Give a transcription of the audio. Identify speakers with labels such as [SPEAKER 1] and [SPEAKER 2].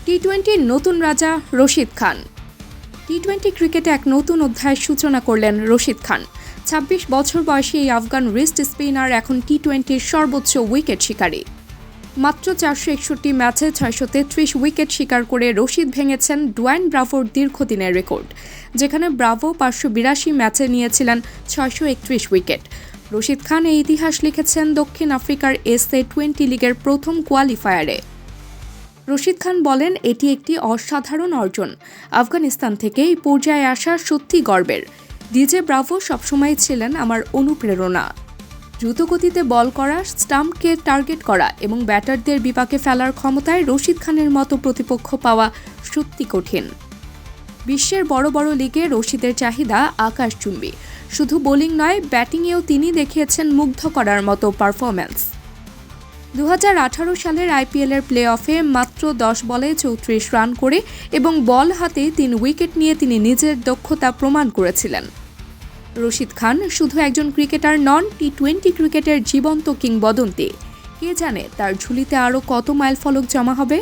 [SPEAKER 1] টি-20 নতুন রাজা রশিদ খান। টি-20 ক্রিকেটে এক নতুন অধ্যায়ের সূচনা করলেন রশিদ খান। ২৬ বছর বয়সী এই আফগান রিস্ট স্পিনার এখন টি-20-র সর্বোচ্চ উইকেট শিকারী। মাত্র ৪৬১ ম্যাচে ৬৩৩ উইকেট শিকার করে রশিদ ভেঙেছেন ডুয়াইন ব্রাভোর দীর্ঘদিনের রেকর্ড, যেখানে ব্রাভো ৫৮২ ম্যাচে নিয়েছিলেন ৬৩১ উইকেট। রশিদ খান এই ইতিহাস লিখেছেন দক্ষিণ আফ্রিকার SA-20 লিগের প্রথম কোয়ালিফায়ারে। রশিদ খান বলেন, এটি একটি অসাধারণ অর্জন। আফগানিস্তান থেকে এই পর্যায়ে আসা সত্যি গর্বের। ডিজে ব্রাভো সবসময় ছিলেন আমার অনুপ্রেরণা। দ্রুতগতিতে বল করা, স্টাম্পকে টার্গেট করা এবং ব্যাটারদের বিপাকে ফেলার ক্ষমতায় রশিদ খানের মতো প্রতিপক্ষ পাওয়া সত্যি কঠিন। বিশ্বের বড় বড় লিগে রশিদের চাহিদা আকাশচুম্বী। শুধু বোলিং নয়, ব্যাটিংয়েও তিনি দেখিয়েছেন মুগ্ধ করার মতো পারফরম্যান্স। ২০১৮ সালের IPL-এর প্লে অফে মাত্র ১০ বলে ৩৪ রান করে এবং বল হাতে ৩ উইকেট নিয়ে তিনি নিজের দক্ষতা প্রমাণ করেছিলেন। রশিদ খান শুধু একজন ক্রিকেটার নন, টি-20 ক্রিকেটের জীবন্ত কিংবদন্তি। কে জানে তার ঝুলিতে আরও কত মাইলফলক জমা হবে।